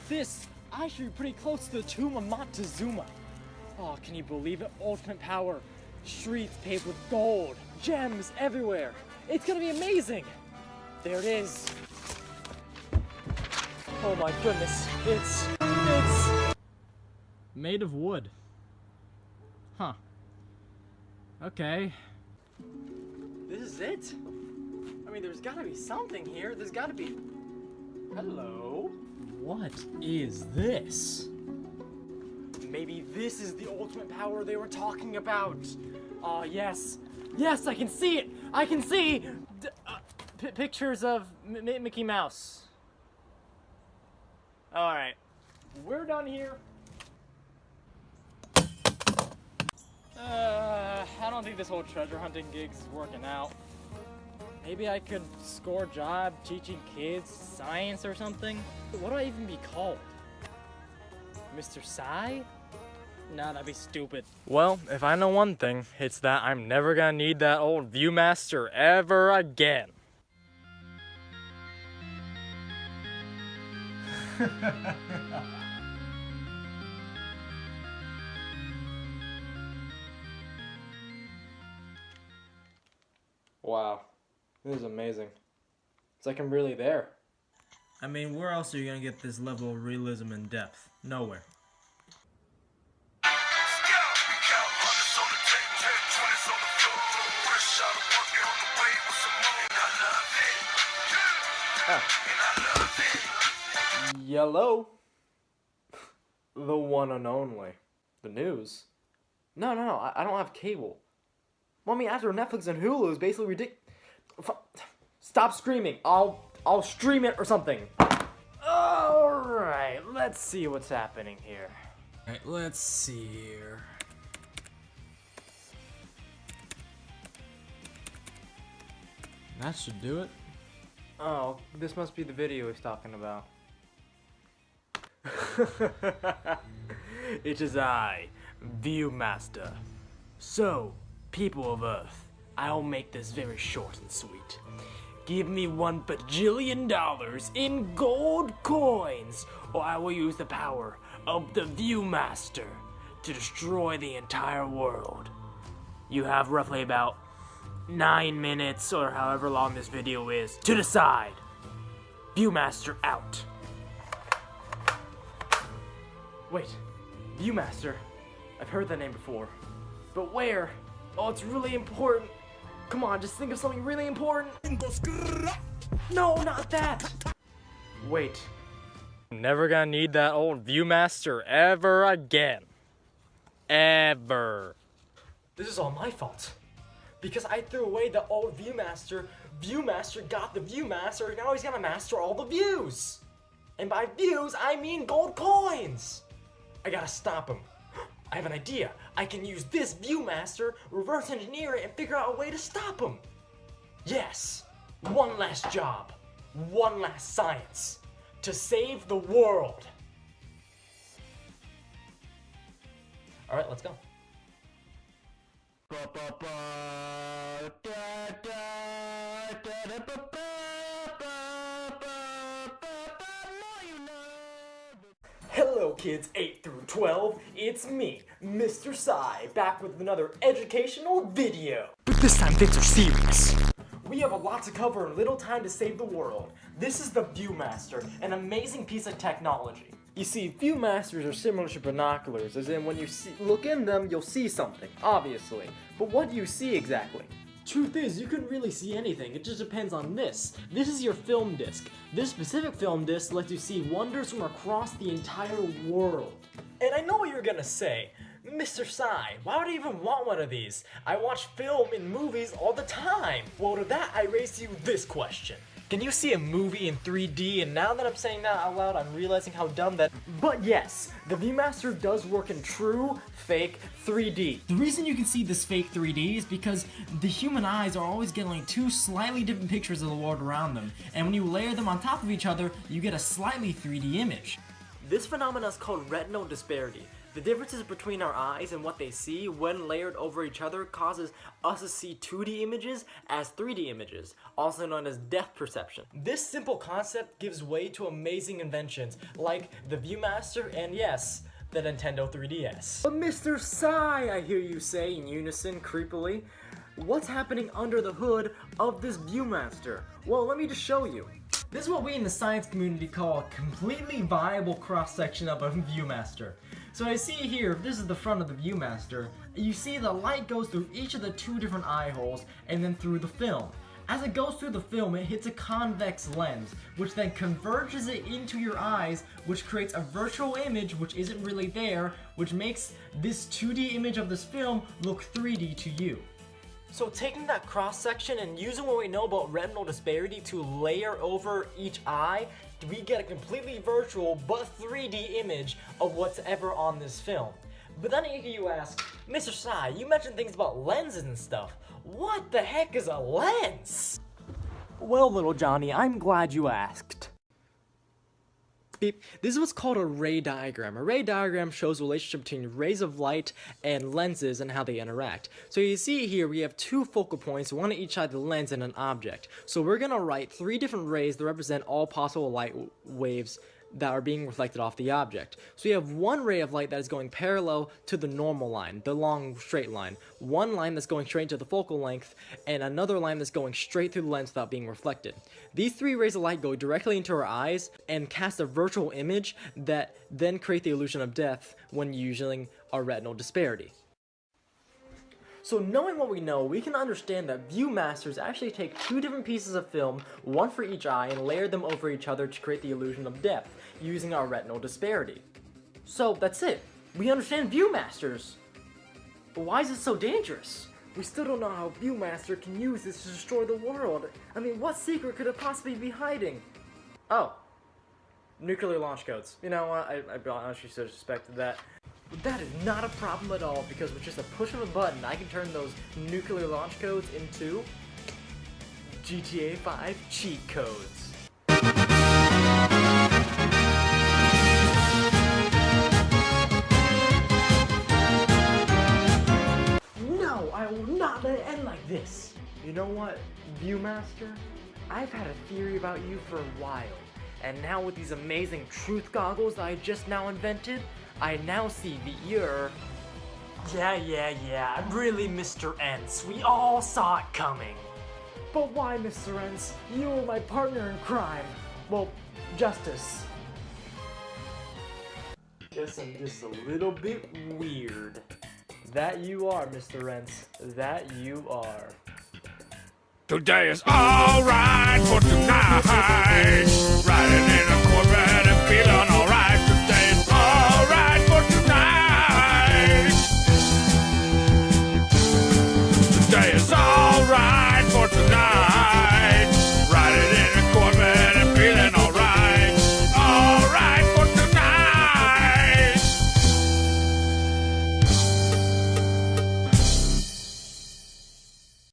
with this, I should be pretty close to the tomb of Montezuma. Oh, can you believe it? Ultimate power. Streets paved with gold. Gems everywhere. It's gonna be amazing. There it is. Oh my goodness. It's made of wood. Huh. Okay. This is it? I mean, there's gotta be something here. There's gotta be... Hello? What is this? Maybe this is the ultimate power they were talking about. Oh, yes. Yes, I can see it. I can see pictures of Mickey Mouse. All right. We're done here. I don't think this whole treasure hunting gig's working out. Maybe I could score a job teaching kids science or something? What do I even be called? Mr. Psy? Nah, that'd be stupid. Well, if I know one thing, it's that I'm never gonna need that old ViewMaster ever again. Wow, this is amazing. It's like I'm really there. I mean, where else are you gonna get this level of realism and depth? Nowhere. Yellow. The one and only. The news. No, I don't have cable. Well, I mean, after Netflix and Hulu is basically ridiculous. Stop screaming. I'll stream it or something. Alright, let's see what's happening here. Alright, let's see here. That should do it. Oh, this must be the video he's talking about. It is I, ViewMaster. So, people of Earth, I'll make this very short and sweet. Give me $1 bajillion in gold coins, or I will use the power of the ViewMaster to destroy the entire world. You have roughly about 9 minutes, or however long this video is, to decide. ViewMaster out. Wait, ViewMaster? I've heard that name before. But where? Oh, it's really important. Come on, just think of something really important. No, not that. Wait. I'm never gonna need that old ViewMaster ever again. Ever. This is all my fault. Because I threw away the old ViewMaster. ViewMaster got the ViewMaster, and now he's gonna master all the views. And by views, I mean gold coins. I gotta stop him. I have an idea. I can use this ViewMaster, reverse engineer it, and figure out a way to stop him. Yes, one last job, one last science, to save the world. All right, let's go. Hello kids 8 through 12, it's me, Mr. Psy, back with another educational video. But this time things are serious. We have a lot to cover and little time to save the world. This is the ViewMaster, an amazing piece of technology. You see, ViewMasters are similar to binoculars, as in when you look in them, you'll see something, obviously. But what do you see exactly? Truth is, you couldn't really see anything. It just depends on this. This is your film disc. This specific film disc lets you see wonders from across the entire world. And I know what you're gonna say. Mr. Psy, why would I even want one of these? I watch film in movies all the time. Well, to that, I raise to you this question. Can you see a movie in 3D? And now that I'm saying that out loud, I'm realizing how dumb that... But yes, the ViewMaster does work in true, fake 3D. The reason you can see this fake 3D is because the human eyes are always getting like two slightly different pictures of the world around them. And when you layer them on top of each other, you get a slightly 3D image. This phenomenon is called retinal disparity. The differences between our eyes and what they see when layered over each other causes us to see 2D images as 3D images, also known as depth perception. This simple concept gives way to amazing inventions like the ViewMaster and yes, the Nintendo 3DS. But Mr. Sai, I hear you say in unison creepily, what's happening under the hood of this ViewMaster? Well, let me just show you. This is what we in the science community call a completely viable cross-section of a ViewMaster. So I see here, this is the front of the ViewMaster, you see the light goes through each of the 2 different eye holes and then through the film. As it goes through the film, it hits a convex lens, which then converges it into your eyes, which creates a virtual image which isn't really there, which makes this 2D image of this film look 3D to you. So taking that cross-section and using what we know about retinal disparity to layer over each eye, we get a completely virtual but 3D image of what's ever on this film. But then you ask, Mr. Sai, you mentioned things about lenses and stuff. What the heck is a lens? Well, little Johnny, I'm glad you asked. This is what's called a ray diagram. A ray diagram shows the relationship between rays of light and lenses and how they interact. So you see here we have 2 focal points, one at each side of the lens and an object. So we're going to write 3 different rays that represent all possible light waves that are being reflected off the object. So you have one ray of light that is going parallel to the normal line, the long straight line, one line that's going straight to the focal length, and another line that's going straight through the lens without being reflected. These 3 rays of light go directly into our eyes and cast a virtual image that then create the illusion of depth when using our retinal disparity. So knowing what we know, we can understand that ViewMasters actually take 2 different pieces of film, one for each eye, and layer them over each other to create the illusion of depth, using our retinal disparity. So that's it. We understand ViewMasters. But why is it so dangerous? We still don't know how ViewMaster can use this to destroy the world. I mean, what secret could it possibly be hiding? Oh. Nuclear launch codes. You know what, I honestly suspected that. But that is not a problem at all, because with just a push of a button, I can turn those nuclear launch codes into GTA 5 cheat codes. No, I will not let it end like this. You know what, ViewMaster? I've had a theory about you for a while, and now with these amazing truth goggles I just now invented, I now see that you're... Yeah, really, Mr. Entz. We all saw it coming. But why, Mr. Entz? You were my partner in crime. Well, justice. Guess I'm just a little bit weird. That you are, Mr. Entz. That you are. Today is alright for tonight. Riding in a Corvette and feeling